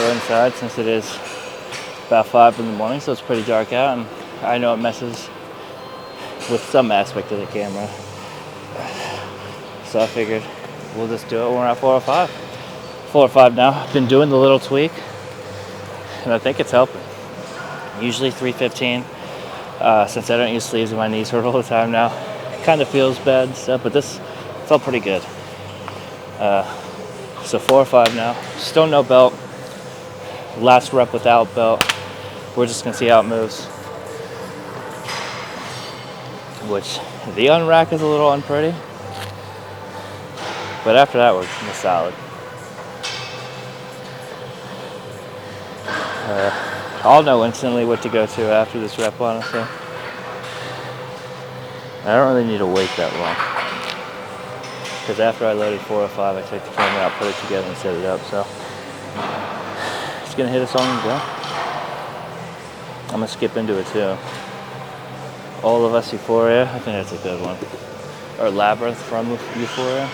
inside since it is about 5 in the morning, so it's pretty dark out, and I know it messes with some aspect of the camera. So I figured we'll just do it when we're at 405. 405 now. I've been doing the little tweak, and I think it's helping. Usually 315. Since I don't use sleeves and my knees hurt all the time now, it kind of feels bad and stuff, but this felt pretty good. So 405 now. Still no belt. Last rep without belt. We're just gonna see how it moves. Which the unrack is a little unpretty, but after that we're solid. I'll know instantly what to go to after this rep, honestly. I don't really need to wait that long, because after I loaded 405, I took the camera out, put it together, and set it up. So it's gonna hit a song and go. I'm gonna skip into it too. All of Us Euphoria, I think that's a good one. Or Labyrinth from Euphoria.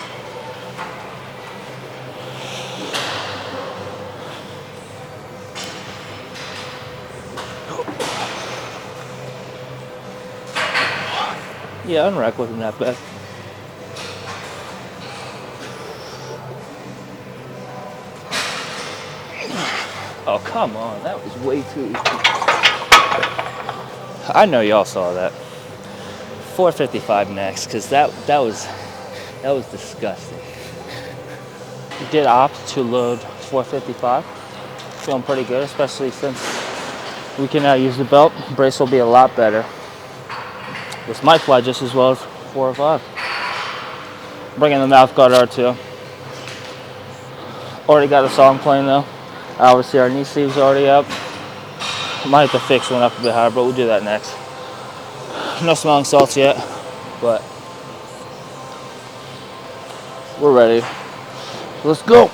Yeah, unrack wasn't that bad. Oh, come on, that was way too easy. I know y'all saw that. 455 next, because that was disgusting. We did opt to load 455. Feeling pretty good, especially since we can now use the belt. Brace will be a lot better. This might fly just as well as 405. Bringing the mouth guard R2. Already got a song playing though. Obviously our knee sleeve's already up. Might have to fix one up a bit higher, but we'll do that next. No smelling salts yet, but we're ready. Let's go.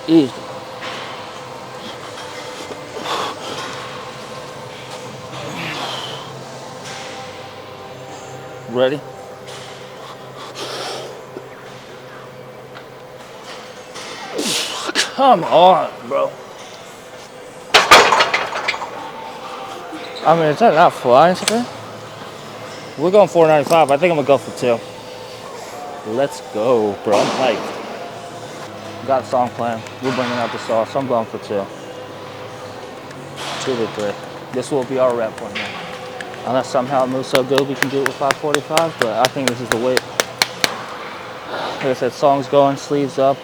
Easy. Ready? Come on, bro. I mean, is that not flying today? We're going 495. I think I'm gonna go for 2. Let's go, bro. I'm hyped. Got a song playing. We're bringing out the sauce. I'm going for 2. 2 to 3. This will be our rep one now. Unless somehow it moves so good we can do it with 545, but I think this is the weight. Like I said, song's going, sleeves up,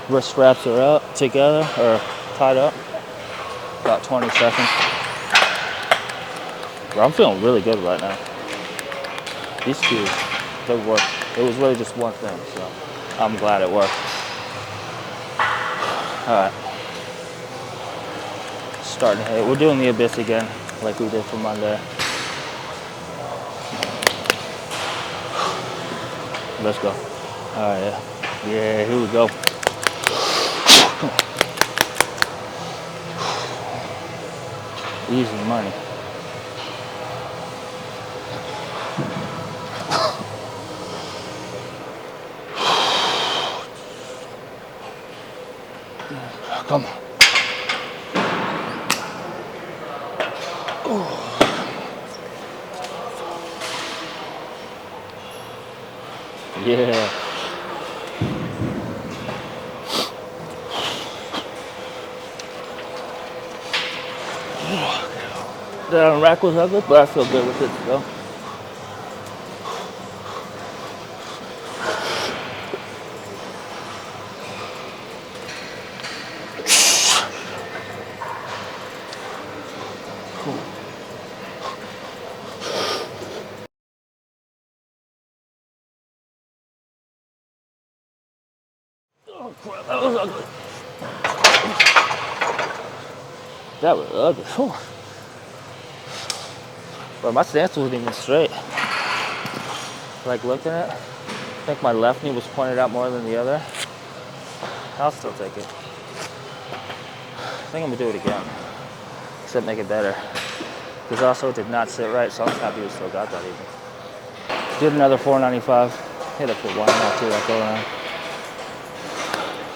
wrist straps are up together, or tied up. About 20 seconds. Bro, I'm feeling really good right now. These two, they work. It was really just one thing, so I'm glad it worked. Alright. Starting to hit. We're doing the abyss again, like we did for Monday. Let's go. Alright, yeah. Yeah, here we go. Easy money. Come on. Yeah. The rack was ugly, but I feel good with it though. Oh crap, that was ugly. That was ugly. Whew. But my stance wasn't even straight. Like looking at it, I think my left knee was pointed out more than the other. I'll still take it. I think I'm gonna do it again. Except make it better. This also did not sit right, so I'm happy we still got that even. Did another 495. Hit up the one not do that go around.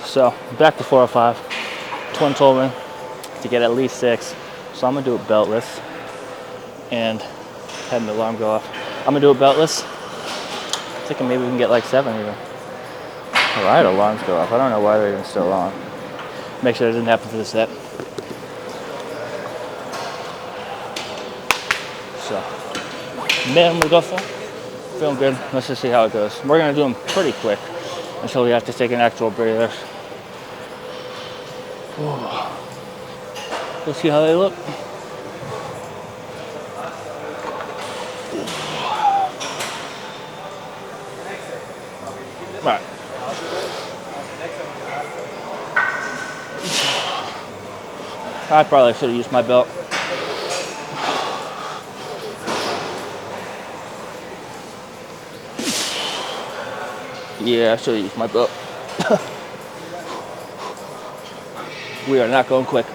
So back to 405. Twin told me to get at least 6, so I'm gonna do it beltless and had an alarm go off. I'm gonna do it beltless. Thinking maybe we can get like 7 even. Oh, I had alarms go off. I don't know why they're even still on. Make sure it doesn't happen for the set. So, minimum we go for. Feeling good. Let's just see how it goes. We're gonna do them pretty quick until we have to take an actual breather. Let's see how they look. All right. I probably should have used my belt. Yeah, I should have used my belt. We are not going quick.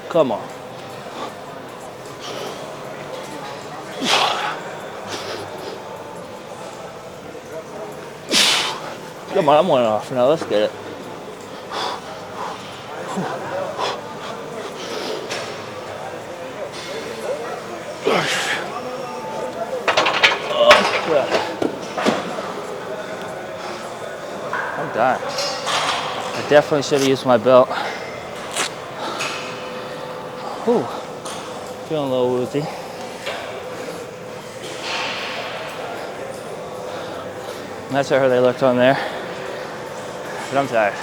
Come on. Come on, I'm one off now. Let's get it. I'm dying. I definitely should have used my belt. Whew. Feeling a little woozy. And that's how they looked on there. But I'm tired.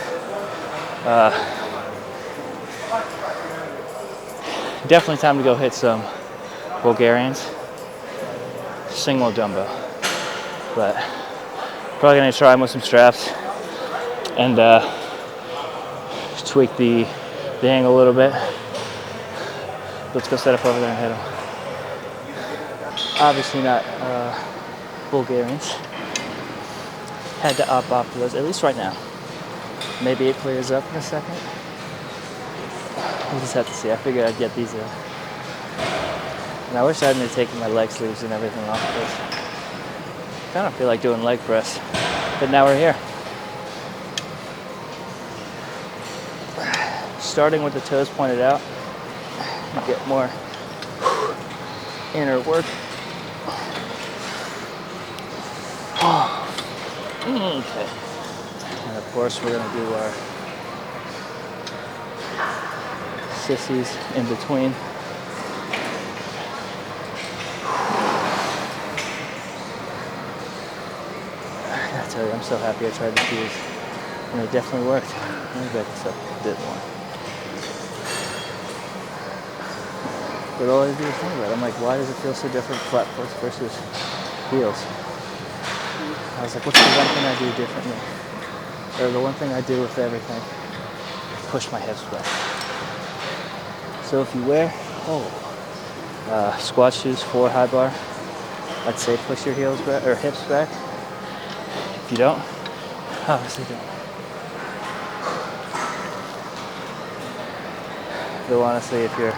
Definitely time to go hit some Bulgarians. Single dumbbell. But probably gonna try them with some straps and tweak the angle a little bit. Let's go set up over there and hit them. Obviously not Bulgarians. Had to opt off for those, at least right now. Maybe it clears up in a second. We'll just have to see. I figured I'd get these in. And I wish I hadn't taken my leg sleeves and everything off because I kind of feel like doing leg press. But now we're here. Starting with the toes pointed out, you get more inner work. Okay. And of course we're going to do our sissies in between. I gotta tell you, I'm so happy I tried the shoes. And it definitely worked. Let me back this up a bit more. But all I do is think about it. I'm like, why does it feel so different flat foot versus heels? I was like, what's the one thing I do differently? Or the one thing I do with everything? Push my hips back. So if you wear squat shoes for high bar, I'd say push your heels back or hips back. If you don't, obviously don't. Though honestly, if you're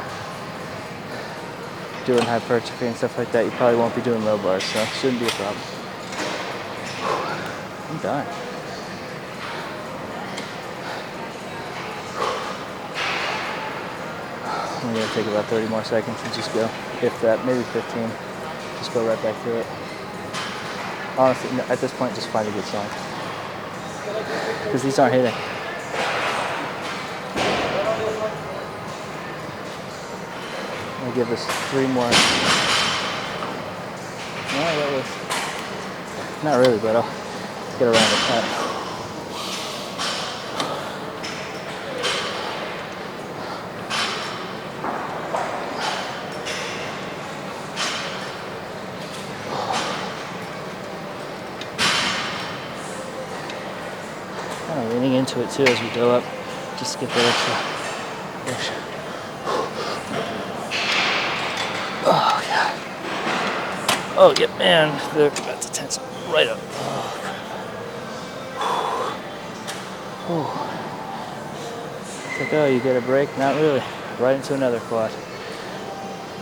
doing hypertrophy and stuff like that, you probably won't be doing low bars, so it shouldn't be a problem. I'm done. I'm gonna take about 30 more seconds and just go, if that, maybe 15. Just go right back to it. Honestly, at this point, just find a good song. Because these aren't hitting. I'll give us 3 more. No, that was not really, but I'll get around the top. Kind of leaning into it too as we go up, just to get that extra push. Oh, God. Oh, yeah, man, that's a tense. right up. It's like, oh, you get a break? Not really. Right into another quad.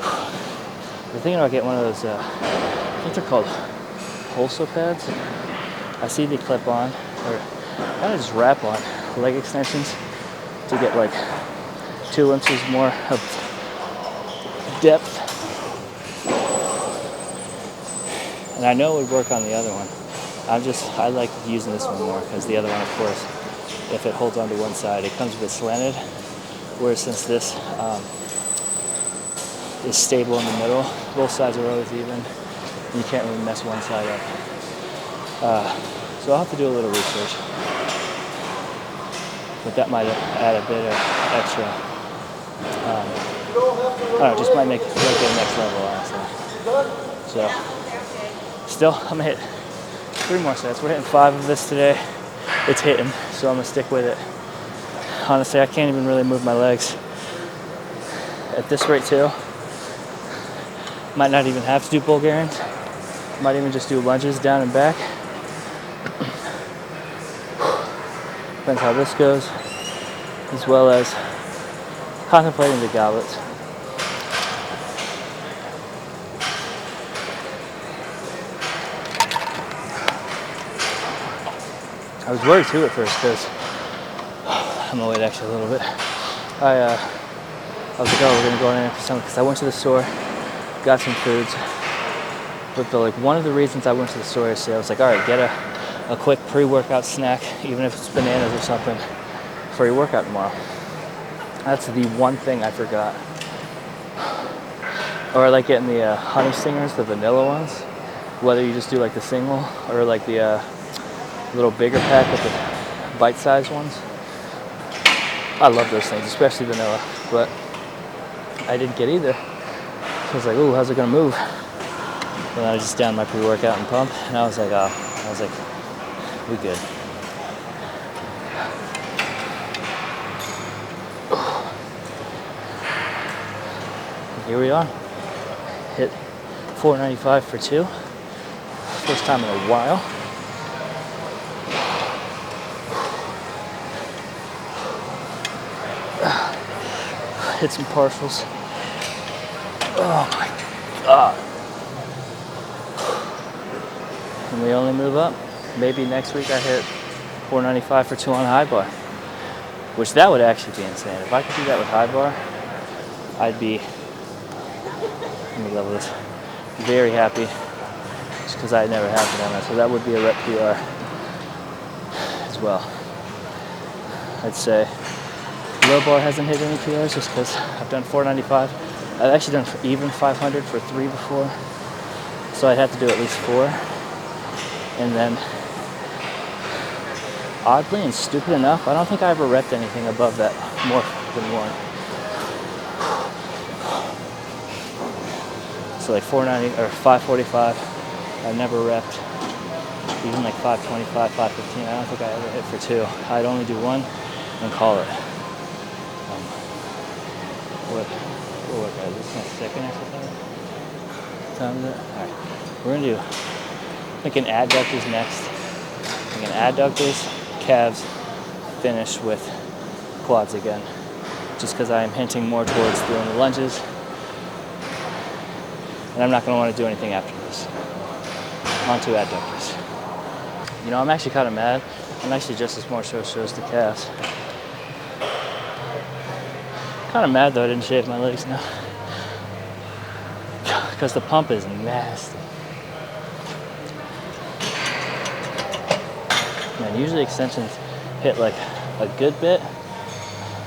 I'm thinking about getting one of those, I think they're called pulsar pads. I see they clip on, or kind of just wrap on leg extensions to get like 2 inches more of depth. And I know it would work on the other one. I like using this one more because the other one, of course, if it holds onto one side, it comes a bit slanted. Whereas since this is stable in the middle, both sides are always even. You can't really mess one side up. So I'll have to do a little research. But that might add a bit of extra. I don't know, just might make it like the next level, honestly. So, still, I'm gonna hit 3 more sets. We're hitting 5 of this today. It's hitting, so I'm gonna stick with it. Honestly, I can't even really move my legs at this rate too. Might not even have to do Bulgarians. Might even just do lunges down and back. Depends how this goes, as well as contemplating the goblets. I was worried too at first because I'm gonna wait actually a little bit. I was like, oh, we're gonna go in for something because I went to the store, got some foods. But one of the reasons I went to the store yesterday, I was like, all right, get a quick pre-workout snack, even if it's bananas or something, for your workout tomorrow. That's the one thing I forgot. Or I like getting the honey stingers, the vanilla ones. Whether you just do like the single or like the little bigger pack with the bite-sized ones. I love those things, especially vanilla. But I didn't get either. So I was like, ooh, how's it gonna move? And then I just downed my pre-workout and pump, and I was like, we good. And here we are. Hit 495 for 2. First time in a while. Hit some partials. Oh my God. And we only move up. Maybe next week I hit 495 for 2 on high bar. Which that would actually be insane. If I could do that with high bar, I'd be, let me level this, very happy. Just because I never have done that. So that would be a rep PR as well. I'd say low bar hasn't hit any PRs just because I've done 495. I've actually done even 500 for 3 before. So I'd have to do at least 4. And then, oddly and stupid enough, I don't think I ever repped anything above that more than 1. So like 490 or 545, I've never repped. Even like 525, 515, I don't think I ever hit for 2. I'd only do 1 and call it. What workout? This is my second exercise. What time is it? Alright. We're gonna do, I think an adductors next. I think an adductors, calves, finish with quads again. Just because I am hinting more towards doing the lunges. And I'm not gonna want to do anything after this. On to adductors. You know, I'm actually kind of mad. I'm actually just as more so shows the calves. Kind of mad though I didn't shave my legs now. Because the pump is nasty. Man, usually extensions hit like a good bit.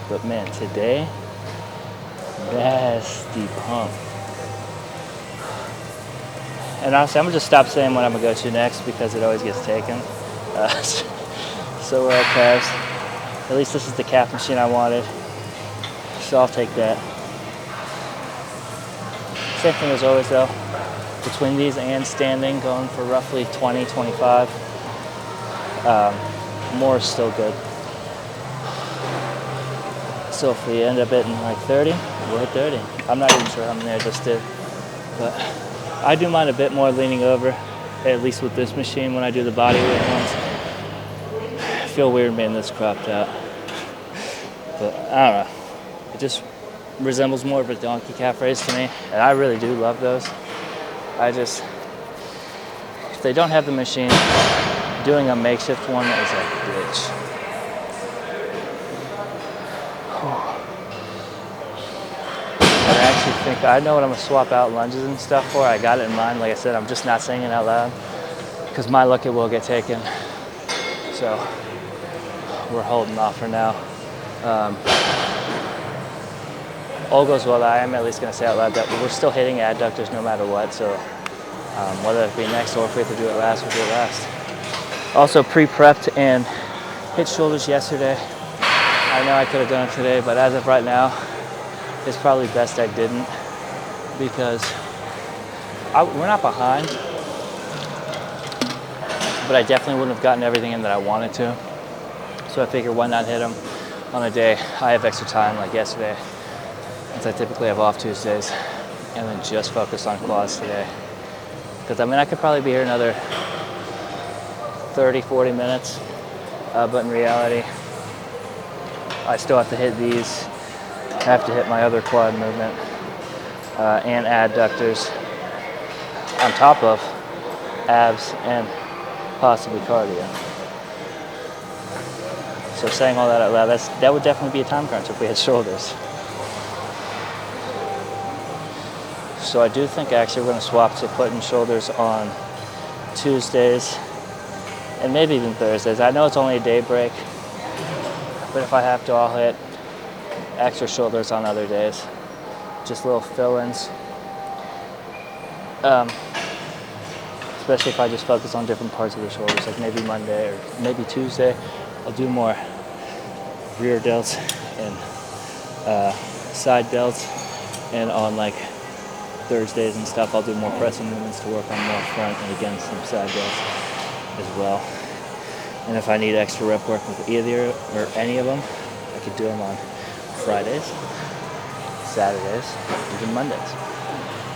But man, today, nasty pump. And honestly, I'm gonna just stop saying what I'm gonna go to next because it always gets taken. So we're at calves. At least this is the calf machine I wanted. So I'll take that. Same thing as always though. Between these and standing, going for roughly 20, 25. More is still good. So if we end up hitting like 30, we'll hit 30. I'm not even sure how many I just did. But I do mine a bit more leaning over at least with this machine, when I do the body weight ones, I feel weird being this cropped out. But I don't know. It just resembles more of a donkey calf raise to me, and I really do love those. If they don't have the machine, doing a makeshift one is a bitch. I actually think I know what I'm gonna swap out lunges and stuff for. I got it in mind. Like I said, I'm just not saying it out loud because my luck it will get taken. So we're holding off for now. All goes well. I am at least gonna say out loud that we're still hitting adductors no matter what. So whether it be next or if we have to do it last, we'll do it last. Also pre-prepped and hit shoulders yesterday. I know I could have done it today, but as of right now, it's probably best I didn't because we're not behind, but I definitely wouldn't have gotten everything in that I wanted to. So I figured why not hit them on a day I have extra time like yesterday, since I typically have off Tuesdays, and then just focus on quads today. Because I mean, I could probably be here another 30, 40 minutes, but in reality, I still have to hit these. I have to hit my other quad movement and adductors on top of abs and possibly cardio. So saying all that out loud, that would definitely be a time crunch if we had shoulders. So I do think actually we're going to swap to putting shoulders on Tuesdays and maybe even Thursdays. I know it's only a day break, but if I have to, I'll hit extra shoulders on other days. Just little fill-ins. Especially if I just focus on different parts of the shoulders, like maybe Monday or maybe Tuesday, I'll do more rear delts and side delts, and on like Thursdays and stuff, I'll do more pressing movements to work on more front and again some side delts as well. And if I need extra rep work with either or any of them, I could do them on Fridays, Saturdays, even Mondays.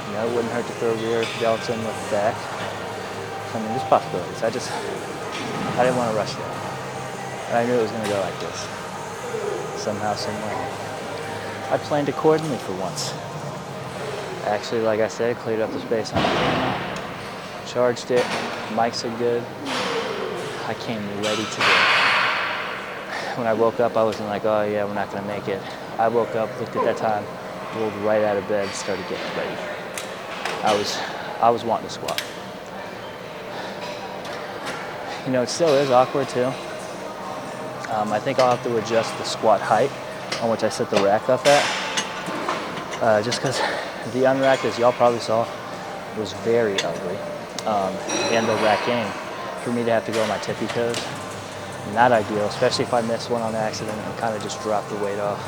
You know, it wouldn't hurt to throw rear delts in with back. I mean, there's possibilities. I didn't want to rush that. And I knew it was going to go like this. Somehow, somewhere. I planned accordingly for once. Actually, like I said, cleared up the space on the camera, charged it, mics are good. I came ready to go. When I woke up, I wasn't like, oh yeah, we're not going to make it. I woke up, looked at that time, rolled right out of bed, started getting ready. I was wanting to squat. You know, it still is awkward too. I think I'll have to adjust the squat height on which I set the rack up at. Just because the unrack, as y'all probably saw, was very ugly. And the racking, for me to have to go on my tippy toes, not ideal, especially if I miss one on accident and kind of just drop the weight off.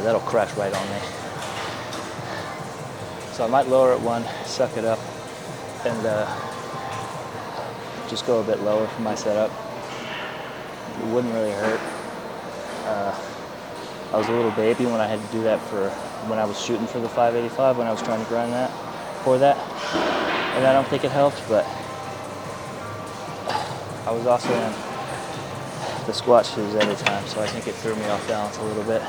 That'll crash right on me. So I might lower it one, suck it up, and just go a bit lower for my setup. It wouldn't really hurt. I was a little baby when I had to do that when I was shooting for the 585, when I was trying to grind that for that. And I don't think it helped, but I was also in the squat shoes at the time, so I think it threw me off balance a little bit.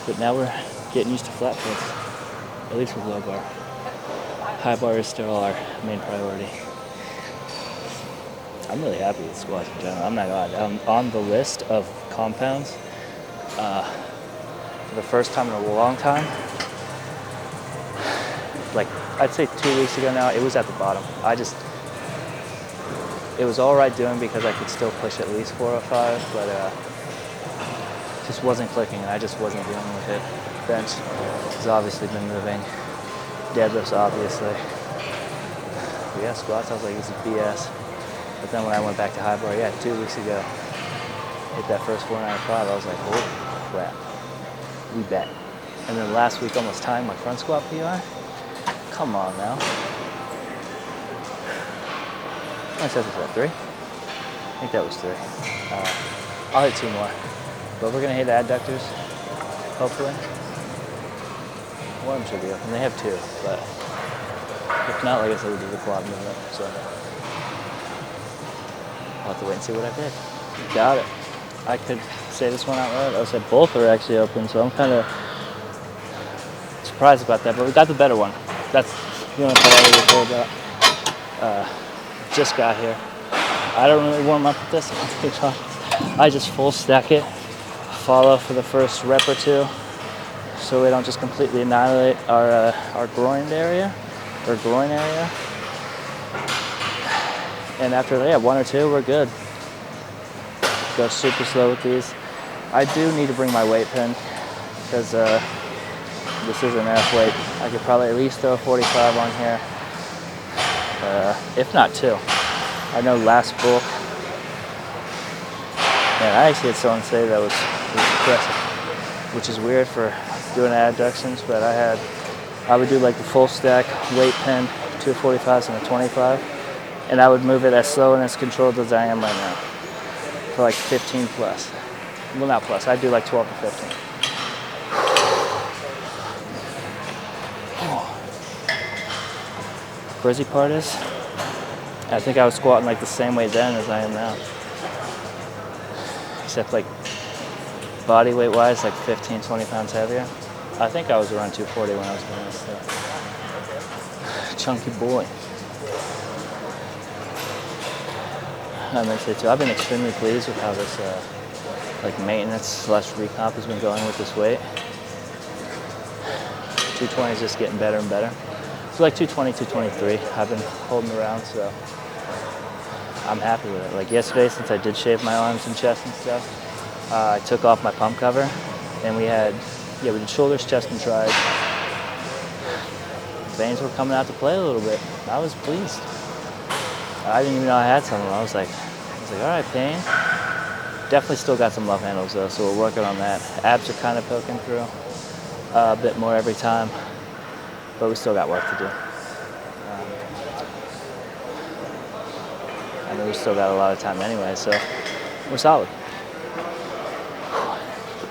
But now we're getting used to flat foot, at least with low bar. High bar is still our main priority. I'm really happy with squats in general. I'm not gonna lie. On the list of compounds, for the first time in a long time, like I'd say 2 weeks ago now, it was at the bottom. It was all right doing because I could still push at least 405, but just wasn't clicking, and I just wasn't dealing with it. Bench has obviously been moving. Deadlifts, obviously. But yeah, squats, I was like, this is BS. But then when I went back to high bar, 2 weeks ago, hit that first 495, I was like, holy crap, we bet. And then last week, almost tying my front squat PR. Come on now. I said this at 3. I think that was 3. I'll hit 2 more. But we're gonna hit adductors, hopefully. One of them should be open. They have 2, but If not, like I said, we'll do the quad movement. So I'll have to wait and see what I did. Got it. I could say this one out loud. I said both are actually open, so I'm kind of surprised about that. But we got the better one. That's the only part I really care about. Just got here. I don't really warm up with this. I just full stack it, follow for the first rep or two, so we don't just completely annihilate our groin area. And after that, one or two, we're good. Go super slow with these. I do need to bring my weight pen because this is an F weight. I could probably at least throw a 45 on here, if not two. I know last bulk, and I actually had someone say that was impressive, which is weird for doing adductions, but I would do like the full stack weight pen, 2 45s and a 25, and I would move it as slow and as controlled as I am right now for like 15 plus. Well, not plus, I'd do like 12 to 15. Crazy part is, I think I was squatting like the same way then as I am now. Except like body weight wise, like 15, 20 pounds heavier. I think I was around 240 when I was doing this stuff. Chunky boy. I'm gonna say too, I've been extremely pleased with how this like maintenance / recomp has been going with this weight. 220 is just getting better and better. So like 220, 223, I've been holding around, so I'm happy with it. Like yesterday, since I did shave my arms and chest and stuff, I took off my pump cover, and we did shoulders, chest, and tris. Veins were coming out to play a little bit. I was pleased. I didn't even know I had some of them. I was like, all right, pain. Definitely still got some love handles though, so we're working on that. Abs are kind of poking through a bit more every time, but we still got work to do. I mean, we still got a lot of time anyway, so we're solid.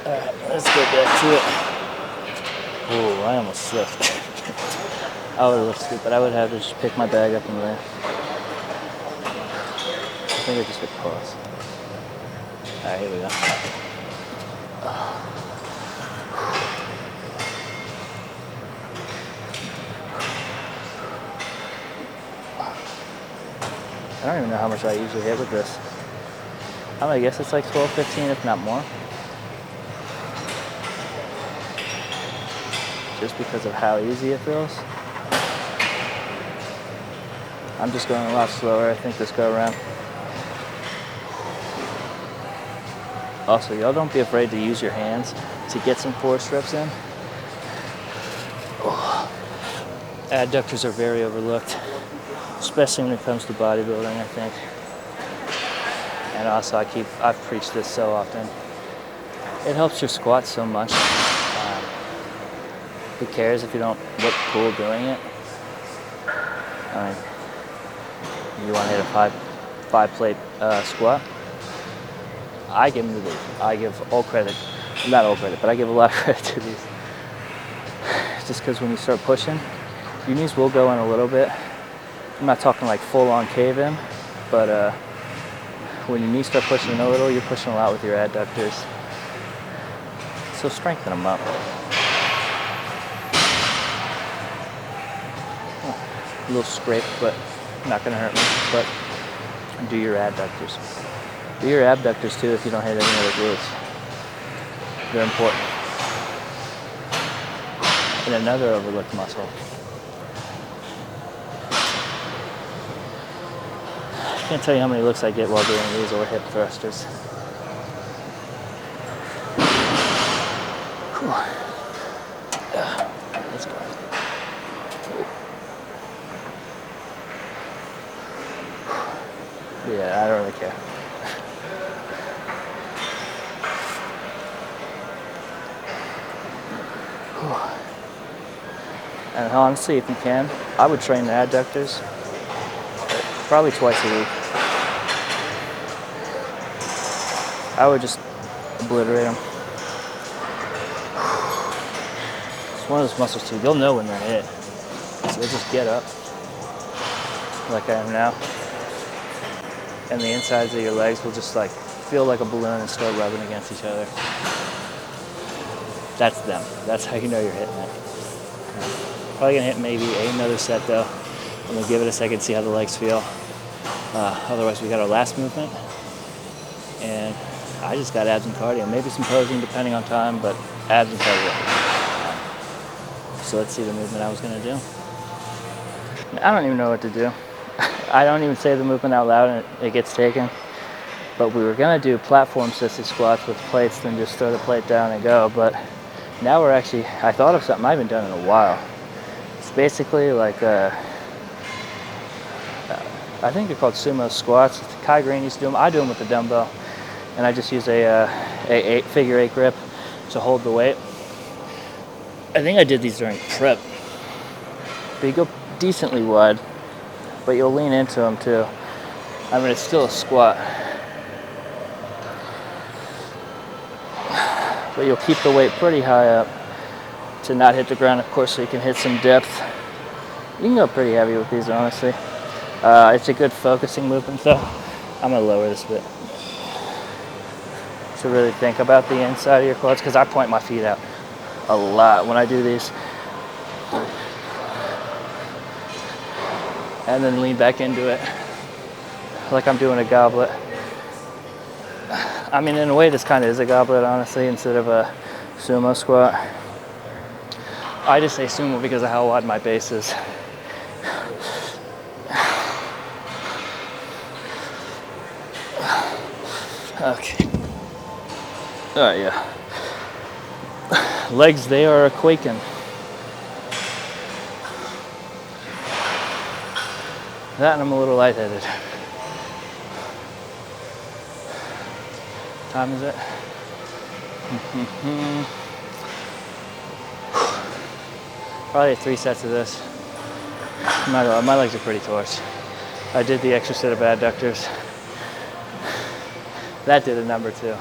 Alright, let's get back to it. Oh, I almost slipped. I would have looked stupid. I would have to just pick my bag up and land. I think I just hit pause. Alright, here we go. I don't even know how much I usually hit with this. I guess it's like 12, 15, if not more. Just because of how easy it feels. I'm just going a lot slower, I think, this go around. Also, y'all don't be afraid to use your hands to get some force reps in. Oh. Adductors are very overlooked, especially when it comes to bodybuilding, I think. And also, I've preached this so often. It helps your squat so much. Who cares if you don't look cool doing it? I mean, you want to hit a five plate squat? I give all credit, not all credit, but I give a lot of credit to these. Just because when you start pushing, your knees will go in a little bit. I'm not talking like full on cave in, but when your knees start pushing a little, you're pushing a lot with your adductors. So strengthen them up. A little scrape, but not gonna hurt me. But do your adductors. Do your abductors too if you don't hit any other glutes. They're important. And another overlooked muscle. I can't tell you how many looks I get while doing these or hip thrusters. Whew. Let's go. Yeah, I don't really care. And honestly, if you can, I would train the adductors probably twice a week. I would just obliterate them. It's one of those muscles too. You'll know when they're hit. So they'll just get up. like I am now. And the insides of your legs will just like feel like a balloon and start rubbing against each other. That's them. That's how you know you're hitting it. Probably gonna hit maybe another set though. I'm gonna give it a second, see how the legs feel. Otherwise we got our last movement. And I just got abs and cardio. Maybe some posing depending on time, but abs and cardio. So let's see the movement I was gonna do. I don't even know what to do. I don't even say the movement out loud and it gets taken. But we were gonna do platform assisted squats with plates, then just throw the plate down and go. But now we're actually, I thought of something I haven't done in a while. It's basically like I think they're called sumo squats. Kai Green used to do them. I do them with a dumbbell. And I just use a figure 8 grip to hold the weight. I think I did these during prep. But you go decently wide, but you'll lean into them too. I mean, it's still a squat. But you'll keep the weight pretty high up to not hit the ground, of course, so you can hit some depth. You can go pretty heavy with these, honestly. It's a good focusing movement, though. I'm gonna lower this a bit. To really think about the inside of your quads, because I point my feet out a lot when I do these. And then lean back into it like I'm doing a goblet. I mean, in a way, this kind of is a goblet, honestly, instead of a sumo squat. I just say sumo because of how wide my base is. Okay. All right, yeah. Legs, they are quaking. That and I'm a little lightheaded. What time is it? Probably 3 sets of this. My legs are pretty torched. I did the extra set of adductors. That did a number too.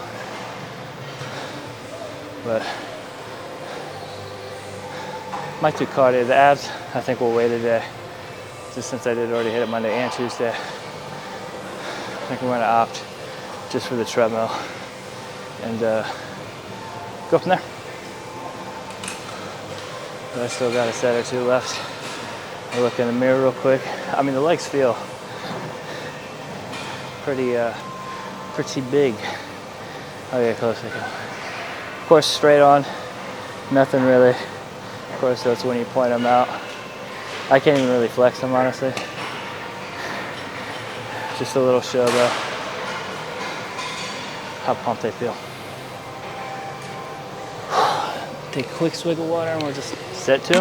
But might do cardio. The abs, I think we'll wait today. Just since I did already hit it Monday and Tuesday. I think I'm gonna opt just for the treadmill and go from there. But I still got a set or 2 left. I'll look in the mirror real quick. I mean, the legs feel pretty big. I'll get close again. Of course, straight on, nothing really. Of course, that's when you point them out. I can't even really flex them, honestly. Just a little show, though. How pumped they feel. Take a quick swig of water, and we'll just set 2.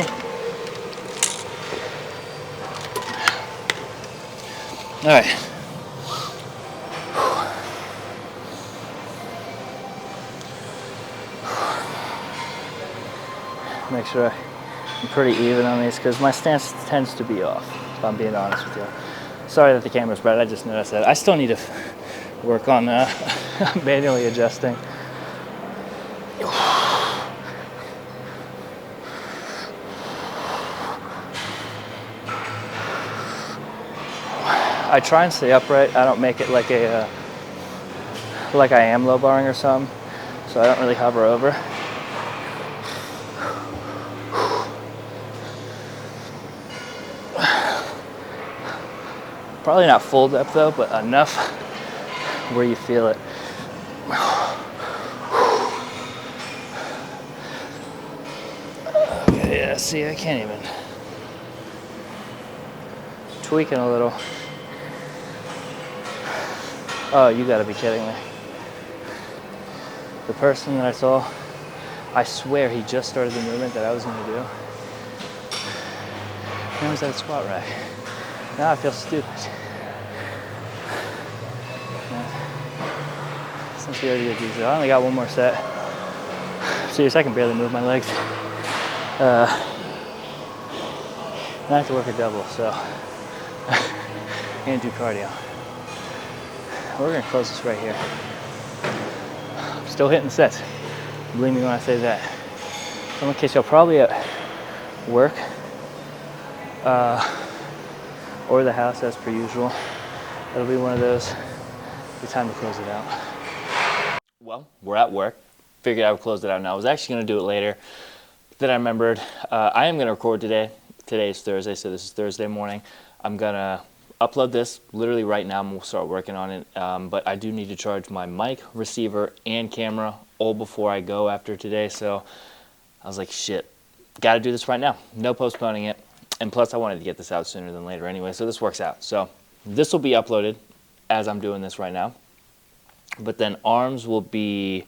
All right. Make sure I'm pretty even on these because my stance tends to be off, if I'm being honest with you. Sorry that the camera's bright, I just noticed that. I still need to work on manually adjusting. I try and stay upright. I don't make it like I am low barring or something, so I don't really hover over. Probably not full depth though, but enough where you feel it. Okay, yeah, see, I can't even. Tweaking a little. Oh, you gotta be kidding me. The person that I saw, I swear he just started the movement that I was gonna do. He was at a squat rack. Now I feel stupid. Since we already did these, I only got 1 more set. Seriously, I can barely move my legs. And I have to work a double, so and do cardio. We're gonna close this right here. I'm still hitting sets. Believe me when I say that. So in case y'all probably at work. or the house as per usual. It'll be one of those. It's time to close it out. Well, we're at work. Figured I would close it out now. I was actually going to do it later. Then I remembered I am going to record today. Today is Thursday, so this is Thursday morning. I'm going to upload this literally right now, and we'll start working on it. But I do need to charge my mic, receiver, and camera all before I go after today. So I was like, shit, got to do this right now. No postponing it. And plus, I wanted to get this out sooner than later anyway, so this works out. So this will be uploaded as I'm doing this right now. But then arms will be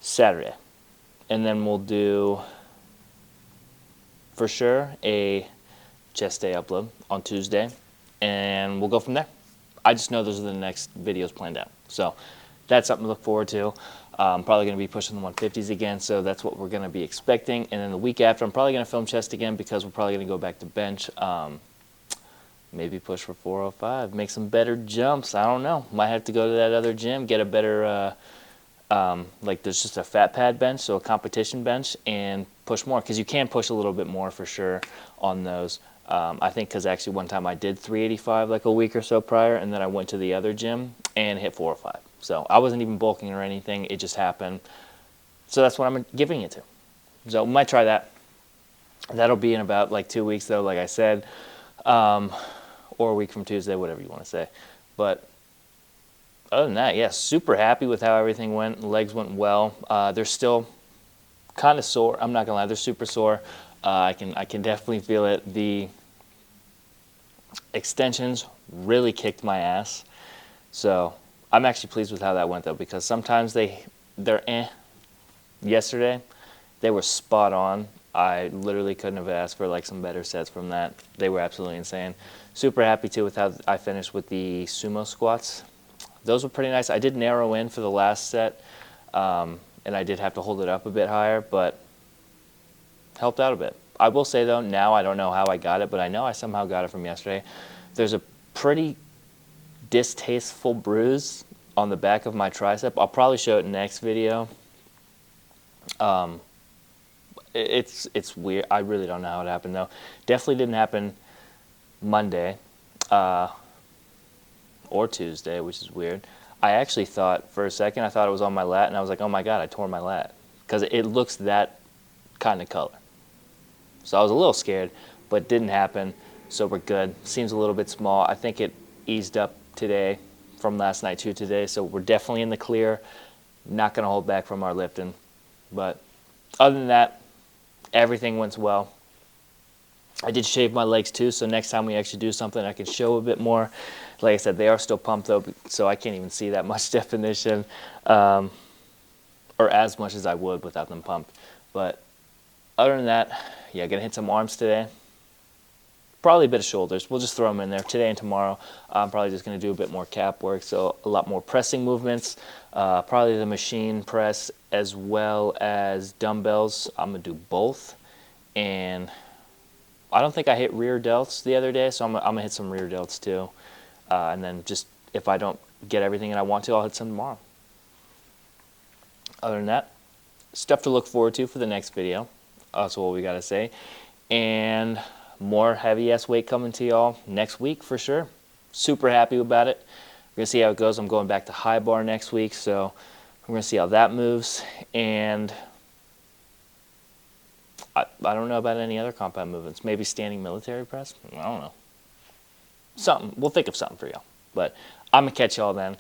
Saturday. And then we'll do, for sure, a chest day upload on Tuesday. And we'll go from there. I just know those are the next videos planned out. So that's something to look forward to. Probably going to be pushing the 150s again, so that's what we're going to be expecting. And then the week after, I'm probably going to film chest again because we're probably going to go back to bench. Maybe push for 405, make some better jumps. I don't know. Might have to go to that other gym, get a better, like there's just a fat pad bench, so a competition bench, and push more. Because you can push a little bit more for sure on those. I think because actually one time I did 385 like a week or so prior, and then I went to the other gym and hit 405. So I wasn't even bulking or anything. It just happened. So that's what I'm giving it to. So we might try that. That'll be in about like 2 weeks though, like I said. Or a week from Tuesday, whatever you want to say. But other than that, yeah, super happy with how everything went. Legs went well. They're still kind of sore. I'm not going to lie. They're super sore. I can definitely feel it. The extensions really kicked my ass. So I'm actually pleased with how that went, though, because sometimes they're eh. Yesterday, they were spot on. I literally couldn't have asked for like some better sets from that. They were absolutely insane. Super happy, too, with how I finished with the sumo squats. Those were pretty nice. I did narrow in for the last set, and I did have to hold it up a bit higher, but helped out a bit. I will say, though, now I don't know how I got it, but I know I somehow got it from yesterday. There's a pretty distasteful bruise on the back of my tricep. I'll probably show it in the next video. It's weird. I really don't know how it happened, though. Definitely didn't happen Monday or Tuesday, which is weird. I actually thought, for a second, I thought it was on my lat, and I was like, oh my God, I tore my lat. Because it looks that kind of color. So I was a little scared, but it didn't happen, so we're good. Seems a little bit small. I think it eased up today from last night to today, so we're definitely in the clear. Not going to hold back from our lifting. But other than that, everything went well. I did shave my legs too, so next time we actually do something, I can show a bit more. Like I said, they are still pumped though, so I can't even see that much definition, or as much as I would without them pumped. But other than that, yeah, gonna hit some arms today. Probably a bit of shoulders. We'll just throw them in there today and tomorrow. I'm probably just gonna do a bit more cap work, so a lot more pressing movements. Probably the machine press as well as dumbbells. I'm gonna do both, and I don't think I hit rear delts the other day, so I'm gonna hit some rear delts too. And then just if I don't get everything that I want to, I'll hit some tomorrow. Other than that, stuff to look forward to for the next video. That's what we gotta say. And more heavy ass weight coming to y'all next week for sure. Super happy about it. We're gonna see how it goes. I'm going back to high bar next week, so we're gonna see how that moves. And I don't know about any other compound movements. Maybe standing military press? I don't know. Something. We'll think of something for y'all. But I'm going to catch y'all then.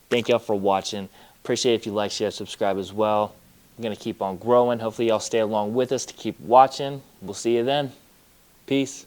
Thank y'all for watching. Appreciate it if you like, share, subscribe as well. I'm going to keep on growing. Hopefully y'all stay along with us to keep watching. We'll see you then. Peace.